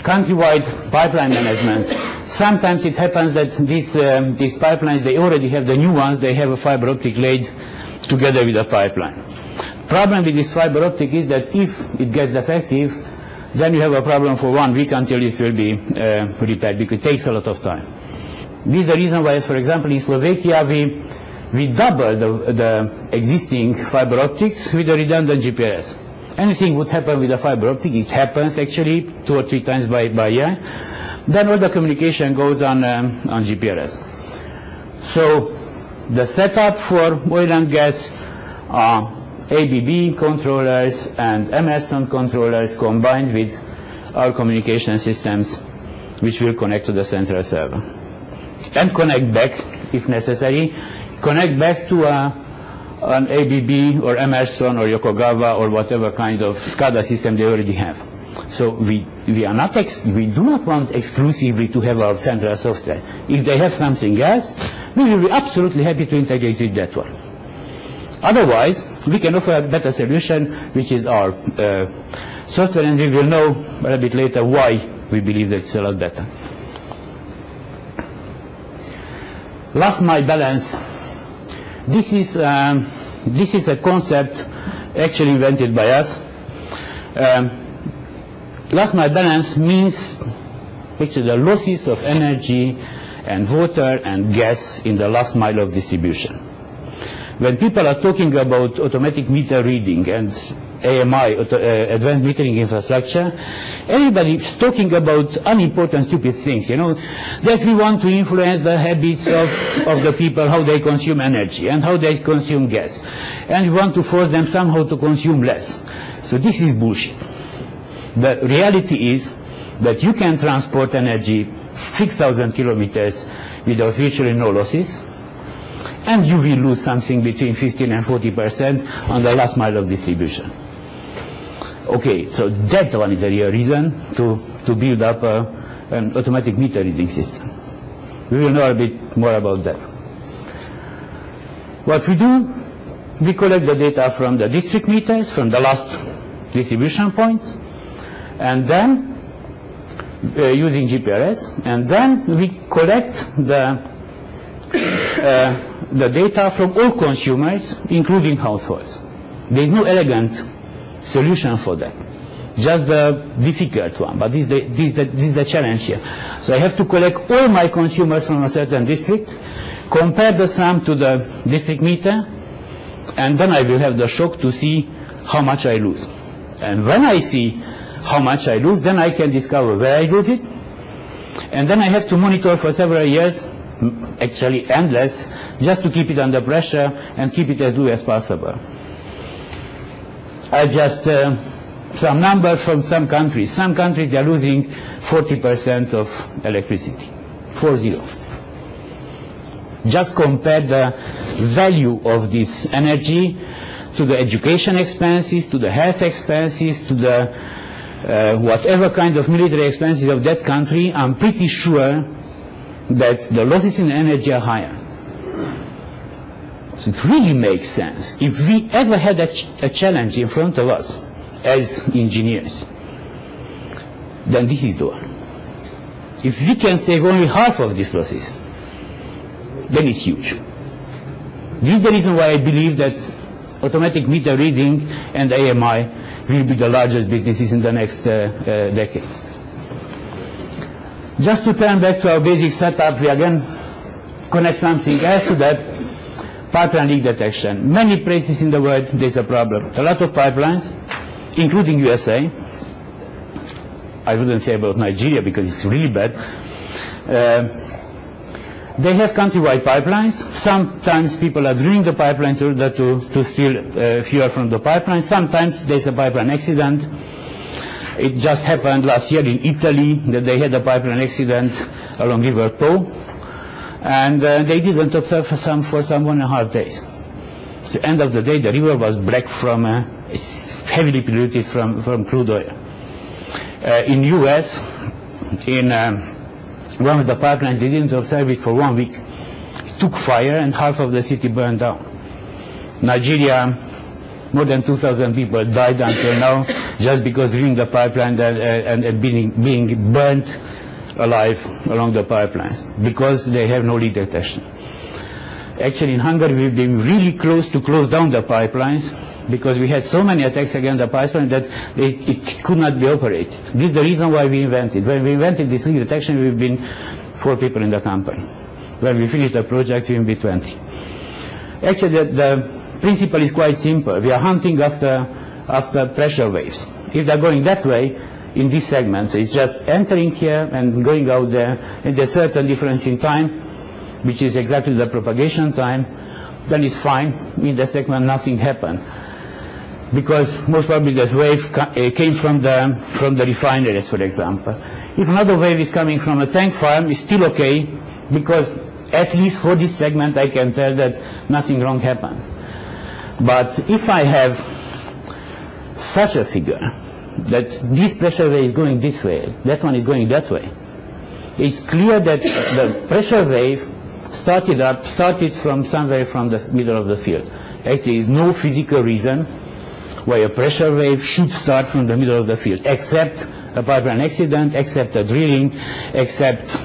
countrywide pipeline management. Sometimes it happens that these pipelines, they already have the new ones, they have a fiber optic laid together with a pipeline. Problem with this fiber optic is that if it gets defective, then you have a problem for 1 week until it will be repaired, because it takes a lot of time. This is the reason why, for example, in Slovakia, we double the existing fiber optics with a redundant GPRS. Anything would happen with a fiber optic, it happens actually 2 or 3 times by year. Then all the communication goes on GPRS. So the setup for oil and gas are ABB controllers and Emerson controllers combined with our communication systems, which will connect to the central server. And connect back, if necessary, connect back to an ABB or Emerson or Yokogawa or whatever kind of SCADA system they already have. So we do not want exclusively to have our central software. If they have something else, we will be absolutely happy to integrate with that one. Otherwise, we can offer a better solution, which is our software, and we will know a little bit later why we believe that it's a lot better. Last mile balance. This is a concept actually invented by us. Last mile balance means actually the losses of energy and water and gas in the last mile of distribution. When people are talking about automatic meter reading and AMI, advanced metering infrastructure, everybody is talking about unimportant, stupid things, you know, that we want to influence the habits of the people, how they consume energy and how they consume gas. And we want to force them somehow to consume less. So this is bullshit. The reality is that you can transport energy 6,000 kilometers without virtually no losses, and you will lose something between 15 and 40% on the last mile of distribution. Okay, so that one is a real reason to build up an automatic meter reading system. We will know a bit more about that. What we do, we collect the data from the district meters, from the last distribution points, and then using GPRS, and then we collect the data from all consumers, including households. There is no elegant solution for that, just the difficult one, but this is the challenge here. So I have to collect all my consumers from a certain district, compare the sum to the district meter, and then I will have the shock to see how much I lose. And when I see how much I lose, then I can discover where I lose it, and then I have to monitor for several years, actually endless, just to keep it under pressure and keep it as low as possible. I just some number from some countries. Some countries they are losing 40% of electricity, 40. Just compare the value of this energy to the education expenses, to the health expenses, to the whatever kind of military expenses of that country. I'm pretty sure that the losses in energy are higher. So it really makes sense. If we ever had a challenge in front of us as engineers, then this is the one. If we can save only half of these losses, then it's huge. This is the reason why I believe that automatic meter reading and AMI will be the largest businesses in the next decade. Just to turn back to our basic setup, we again connect something else to that, pipeline leak detection. Many places in the world there's a problem. A lot of pipelines, including USA. I wouldn't say about Nigeria because it's really bad. They have countrywide pipelines. Sometimes people are drilling the pipelines in order to steal fuel from the pipeline. Sometimes there's a pipeline accident. It just happened last year in Italy that they had a pipeline accident along River Po, and they didn't observe for some 1.5 days. So end of the day, the river was black from it's heavily polluted from crude oil. In U.S., in one of the pipelines, they didn't observe it for 1 week. It took fire and half of the city burned down. Nigeria, more than 2,000 people died until now just because reading the pipeline and being burnt alive along the pipelines because they have no leak detection. Actually, in Hungary, we've been really close to close down the pipelines because we had so many attacks against the pipeline that it could not be operated. This is the reason why we invented. When we invented this leak detection, we've been 4 people in the company. When we finished the project, we will be 20. Actually, the principle is quite simple. We are hunting after pressure waves. If they're going that way, in these segments, it's just entering here and going out there, and there's a certain difference in time, which is exactly the propagation time, then it's fine. In the segment, nothing happened. Because most probably that wave came from the refineries, for example. If another wave is coming from a tank farm, it's still okay, because at least for this segment, I can tell that nothing wrong happened. But if I have such a figure, that this pressure wave is going this way, that one is going that way, it's clear that the pressure wave started from somewhere from the middle of the field. Actually, there is no physical reason why a pressure wave should start from the middle of the field, except a pipeline accident, except a drilling, except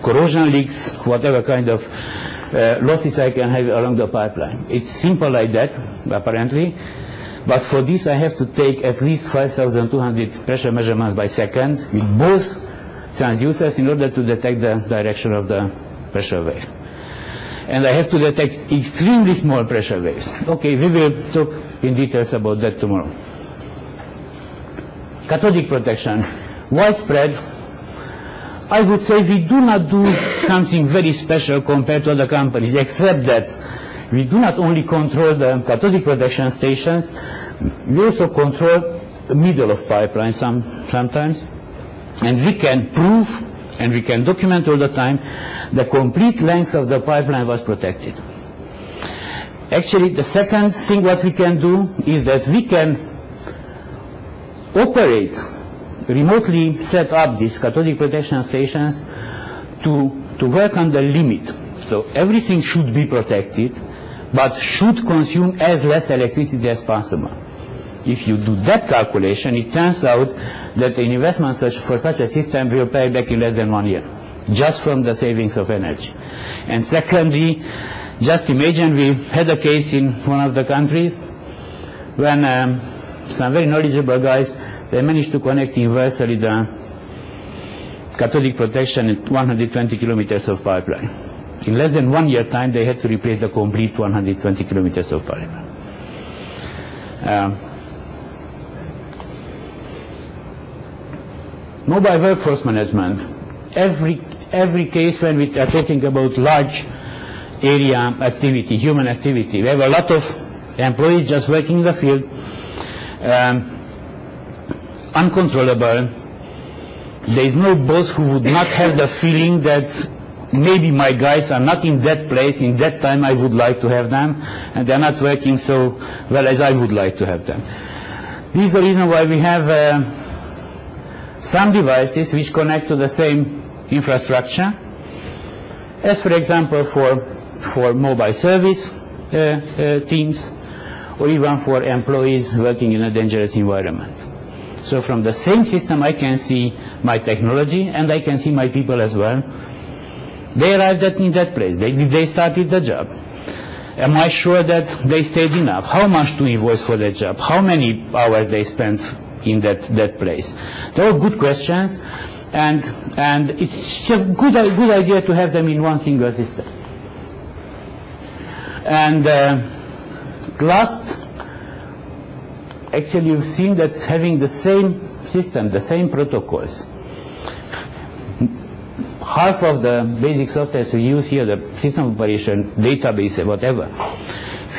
corrosion leaks, whatever kind of losses I can have along the pipeline. It's simple like that, apparently. But for this, I have to take at least 5,200 pressure measurements by second with both transducers in order to detect the direction of the pressure wave. And I have to detect extremely small pressure waves. Okay, we will talk in details about that tomorrow. Cathodic protection, widespread. I would say we do not do something very special compared to other companies, except that we do not only control the cathodic protection stations, we also control the middle of pipelines sometimes. And we can prove, and we can document all the time, the complete length of the pipeline was protected. Actually, the second thing what we can do is that we can operate, remotely set up these cathodic protection stations to work on the limit. So everything should be protected, but should consume as less electricity as possible. If you do that calculation, it turns out that the investment for such a system will pay back in less than 1 year, just from the savings of energy. And secondly, just imagine we had a case in one of the countries when some very knowledgeable guys, they managed to connect inversely the cathodic protection at 120 kilometers of pipeline. In less than 1 year time, they had to replace the complete 120 kilometers of pipeline. Mobile workforce management. Every case when we are talking about large area activity, human activity, we have a lot of employees just working in the field, uncontrollable. There is no boss who would not have the feeling that maybe my guys are not in that place, in that time I would like to have them, and they're not working so well as I would like to have them. This is the reason why we have some devices which connect to the same infrastructure, as for example for mobile service teams, or even for employees working in a dangerous environment. So from the same system I can see my technology and I can see my people as well. They arrived in that place. They started the job. Am I sure that they stayed enough? How much to invoice for that job? How many hours they spent in that place? They are good questions, and it's a good idea to have them in one single system. And last, actually you've seen that having the same system, the same protocols, half of the basic software we use here, the system operation, database, whatever,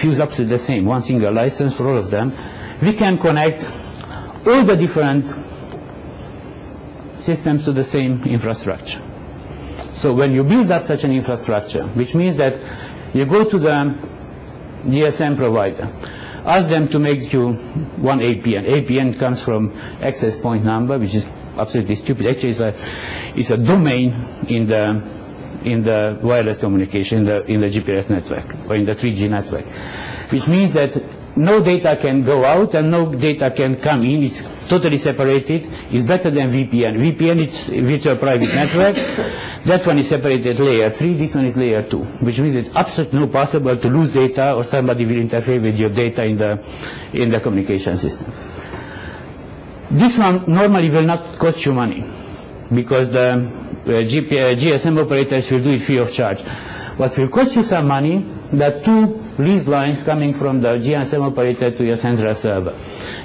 fuse up to the same, one single license for all of them. We can connect all the different systems to the same infrastructure. So when you build up such an infrastructure, which means that you go to the GSM provider, ask them to make you one APN. APN comes from access point number, which is absolutely stupid. Actually, it's a domain in the wireless communication, in the GPS network, or in the 3G network, which means that no data can go out and no data can come in. It's totally separated. It's better than VPN. VPN is virtual private network. That one is separated layer 3. This one is layer 2, which means it's absolutely not possible to lose data or somebody will interfere with your data in the communication system. This one normally will not cost you money because the GSM operators will do it free of charge. What will cost you some money, the 2 leased lines coming from the GSM operator to your central server.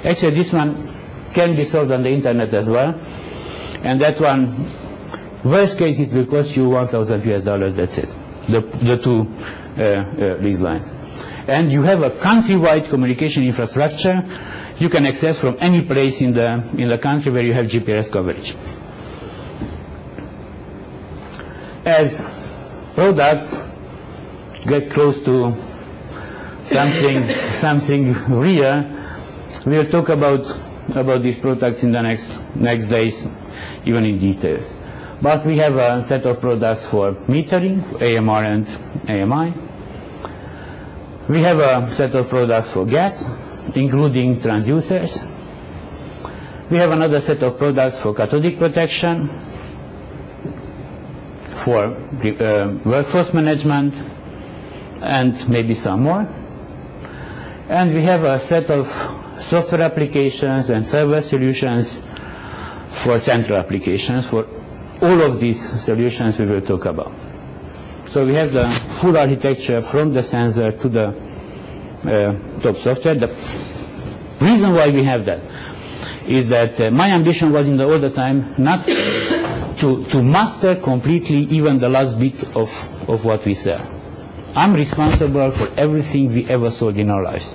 Actually, this one can be solved on the internet as well. And that one, worst case, it will cost you $1,000 US, that's it. The 2 leased lines. And you have a countrywide communication infrastructure you can access from any place in the country where you have GPS coverage. As products get close to something real, we'll talk about these products in the next days, even in details. But we have a set of products for metering, AMR and AMI. We have a set of products for gas, including transducers. We have another set of products for cathodic protection, for workforce management, and maybe some more. And we have a set of software applications and server solutions for central applications. For all of these solutions we will talk about. So we have the full architecture from the sensor to the top software. The reason why we have that is that my ambition was all the time not to master completely even the last bit of what we sell. I'm responsible for everything we ever sold in our lives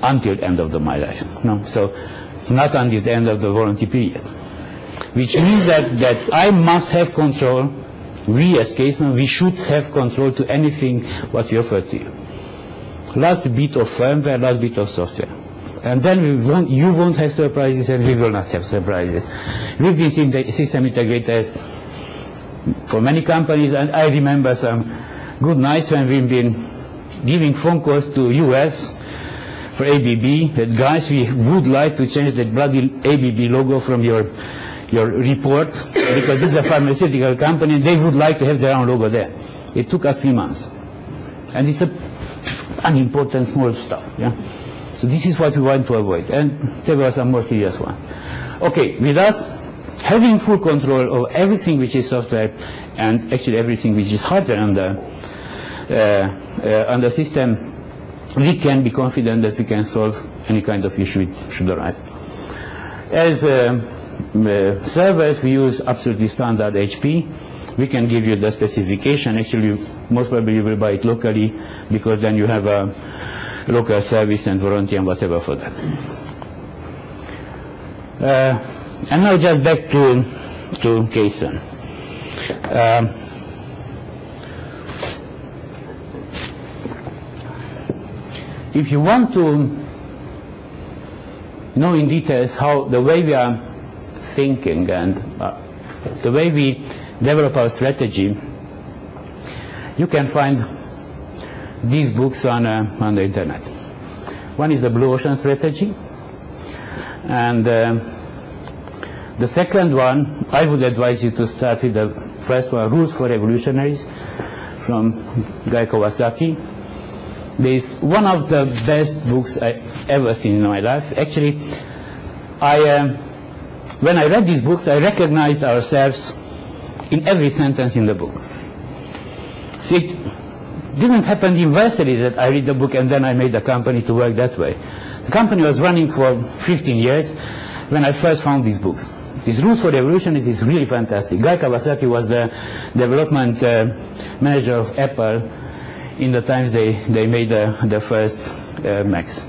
until the end of my life. No? So it's not until the end of the warranty period, which means that I must have control. We as CASON, we should have control to anything what we offer to you. Last bit of firmware, last bit of software. And then you won't have surprises and we will not have surprises. We've been system integrators for many companies, and I remember some good nights when we've been giving phone calls to US for ABB, that guys, we would like to change the bloody ABB logo from your report, because this is a pharmaceutical company and they would like to have their own logo there. It took us 3 months. And it's unimportant small stuff. Yeah? So this is what we want to avoid. And there were some more serious ones. Okay, with us, having full control of everything which is software and actually everything which is hardware on the system, we can be confident that we can solve any kind of issue it should arrive. As servers, we use absolutely standard HP. We can give you the specification. Actually, most probably you will buy it locally, because then you have a local service and warranty and whatever for that. And now just back to CASON. If you want to know in details how the way we are thinking and the way we develop our strategy, you can find these books on the internet. One is the Blue Ocean Strategy, and the second one, I would advise you to start with the first one, Rules for Revolutionaries, from Guy Kawasaki. There is one of the best books I ever seen in my life. Actually, when I read these books, I recognized ourselves in every sentence in the book. So it didn't happen inversely that I read the book and then I made the company to work that way. The company was running for 15 years when I first found these books. These Rules for Revolution is really fantastic. Guy Kawasaki was the development manager of Apple in the times they made the first Macs.